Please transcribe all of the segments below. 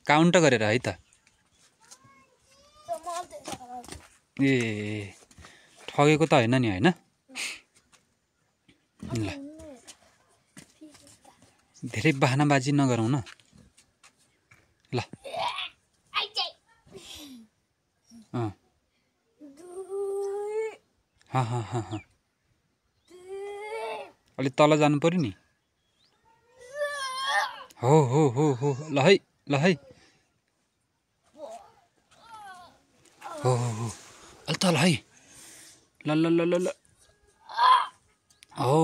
Count गरेर है त। ए ठगेको त होइन नि होइन। ल धेरै बहानाबाजी नगरौँ न ल। अलि तल जानु पर्यो नि। हो हो हो हो ल है ल है। हो हो हो अलि तल है। ल ल ल ल ल हो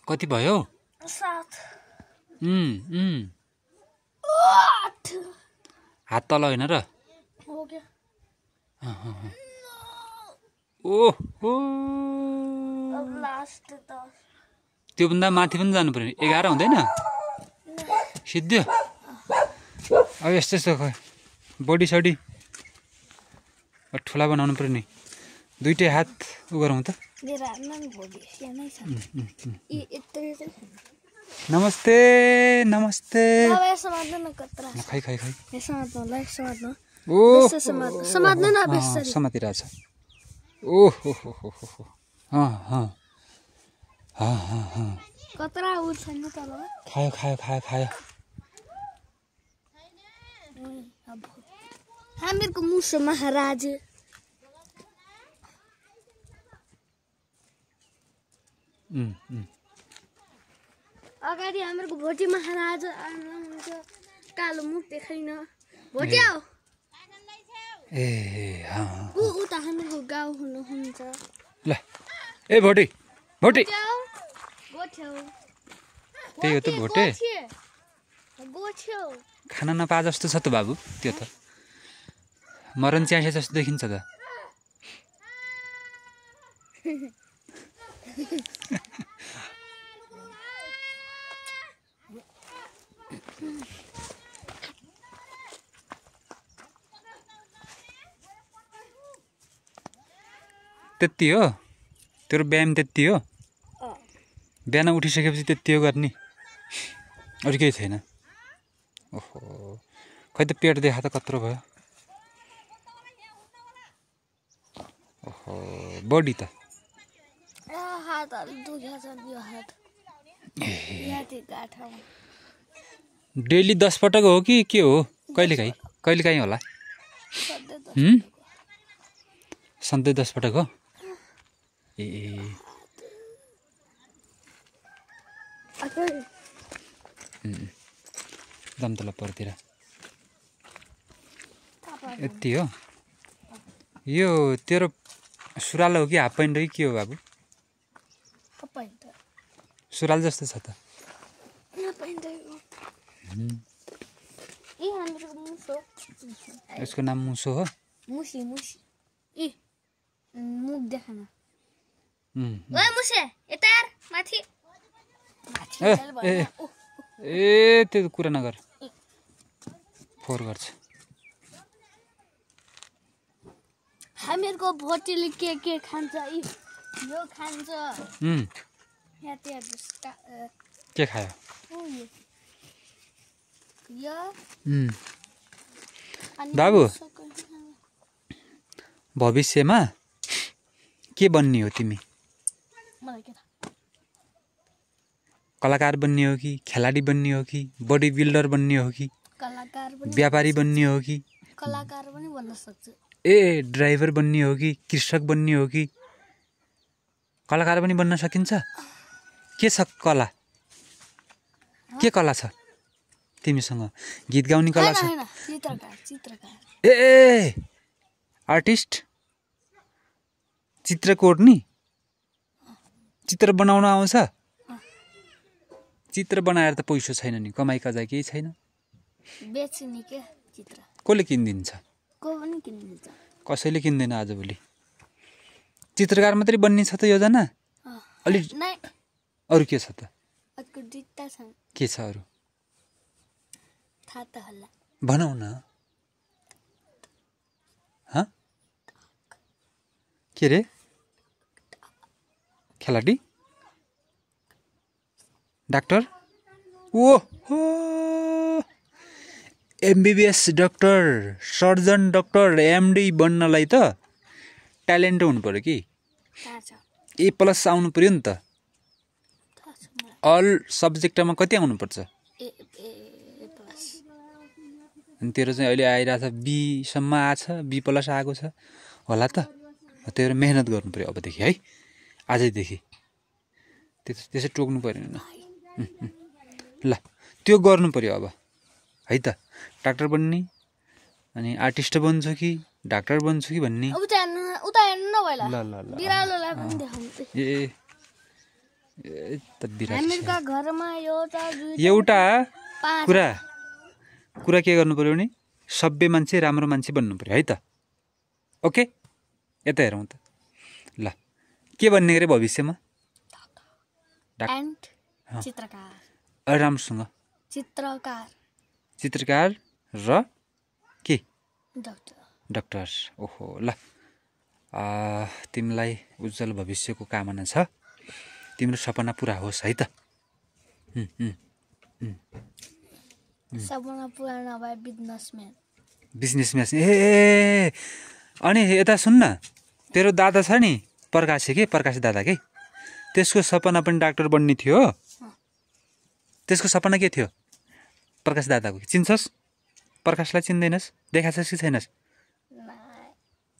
कति भयो? 7 हात तल होइन र? हो गया। ओहो अब लास्ट 10। त्योभन्दा माथि पनि जानु पर्यो। 11 हुँदैन सिद्धो? अब यस्तो यस्तो बडी सडी ठुला बनाउनु पर्यो नि। दुईटै हात उ गरौँ त। नमस्ते नमस्ते। खै खै खै समातिरहेछ। ओहो हो हो हो खायो खायो खायो खायो। हामीहरूको मुसो महाराज अगाडि हामीहरूको भोटे महाराज आउनुहुन्छ। कालो मुख देखाइन भोटे आऊ। ए उता हामीहरूको गाउँ हुनुहुन्छ। ल ए भोटे भोटे त्यही हो त भोटे। खाना नपा जस्तो छ त बाबु त्यो त। मरण च्यासे जस्तो देखिन्छ त। त्यति हो तेरो व्यायाम? त्यति हो? बिहान उठिसकेपछि त्यति हो गर्ने? अरू केही छैन? ओहो खै त पेट देखा त कत्रो भयो। ओहो बडी त डेली 10 पटक हो कि के हो? कहिलेकाहीँ होला। सधैँ 10 पटक हो? ए दम तल परतिर यति हो? यो तेरो सुराल हो कि हाफ प्यान्ट हो कि के हो बाबु? सुराल जस्तो छ त। यसको नाम मुसो हो? मुसी मुसी मुख देखाना। ओए मुसे यता यार माथि। ए त्यो कुरा नगर फोहोर गर्छ। हामीहरूको भोटेले के खान्छ? यो खान्छ। के खायो? बाबु भविष्यमा के बन्ने हो तिमी? कलाकार बन्ने हो कि खेलाडी बन्ने हो कि बडी बिल्डर बन्ने हो कि व्यापारी बन्ने हो कि? कलाकार पनि बन्न सक्छु। ए ड्राइभर बन्ने हो कि कृषक बन्ने हो कि? कलाकार पनि बन्न सकिन्छ? के छ कला? के कला छ तिमीसँग? गीत गाउने कला छ? A artist? चित्र कोर्ने? चित्र बनाउन आउँछ? चित्र बनाएर त पैसा छैन नि, कमाइ कजाइ केही छैन। बेच्ने के चित्र कसले किनिदिन्छ? को पनि किनिदिन्छ। कसैले किन्दैन आजभोलि। चित्रकार मात्रै बन्ने छ त योजना? अलि अरू के छ त? के छ अरू? थाहा त होला। भनौ न। के रे? खेलाडी? डाक्टर? ओहो MBBS doctor surgeon doctor MD बन्नलाई त ट्यालेन्ट हुनु पर्यो कि थाहा छ A+ आउनु पर्यो नि त थाहा छ मलाई अल सब्जेक्टमा कति आउनुपर्छ ए प्लस अनि तेरो चाहिँ अहिले आइरहेछ बीसम्म आछ B+ आएको छ होला त तेरो मेहनत गर्नु पर्यो अबदेखि है आजैदेखि त्यसै टोक्नु पर्यो नि ल त्यो गर्नु पर्यो अब है त डाक्टर बन्ने अनि आर्टिस्ट बन्छु कि डाक्टर बन्छु कि भन्ने उता हेर्नु न पहिला ल ल ल बिरालोलाई पनि देखाउनु ए त बिरालो हामीका घरमा एउटा पाँच कुरा के गर्नु पर्यो भने सभ्य मान्छे राम्रो मान्छे बन्नु पर्यो है त ओके यता हेरौँ त ल के बन्ने गरे भविष्यमा एन्ड चित्रकार राम्रोसँग चित्रकार र के डाक्टर ओहो ल तिमीलाई उज्जवल भविष्यको कामना छ तिम्रो सपना पुरा होस् है त सपना पुरा नभए बिजनेसम्यान ए अनि यता सुन्न तेरो दादा छ नि प्रकाश दादा के त्यसको सपना पनि डाक्टर बन्ने थियो हो त्यसको सपना के थियो प्रकाश दादाको चिन्छस् प्रकाशलाई चिन्दैनस् देखाछस् कि छैनस्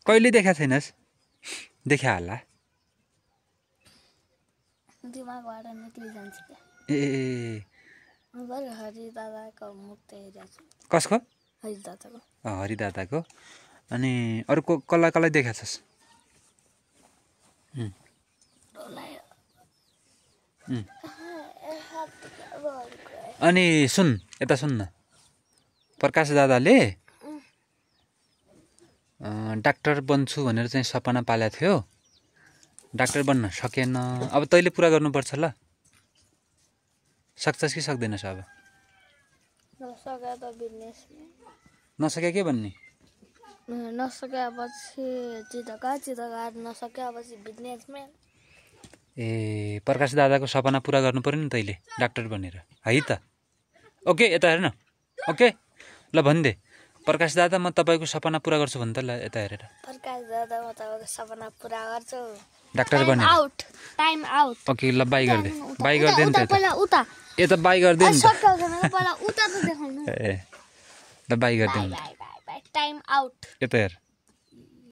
कहिले देखा छैनस् देखा होला दिमागबाट निक्लिजान्छ ए हरि दादाको मुक्त हेरेको कसको हरि दादाको हरि दादाको अनि अरू कसलाई देखाछस् अनि सुन यता सुन्न प्रकाश दादाले डाक्टर बन्छु भनेर चाहिँ सपना पालेको थियो डाक्टर बन्न सकेन अब तैँले पुरा गर्नुपर्छ ल सक्छस् कि सक्दैनस् अब नसके के भन्ने नसकेपछि चित्रकार नसकेपछि बिजनेसम्यान ए प्रकाश दादाको सपना पुरा गर्नु पर्यो नि तैँले डाक्टर बनेर है त ओके यता हेर न ओके ल भनिदे प्रकाश दादा म तपाईँको सपना पुरा गर्छु भन् त ल यता हेरेर प्रकाश दादा म तपाईँको सपना पुरा गर्छु डाक्टर बनेर टाइम आउट ओके ल बाई गर्दे नि त उता यता बाई गर्दे नि त पहिला उता त देखाउनु ए ल बाई गर्दे नि टाइम आउट यता हेर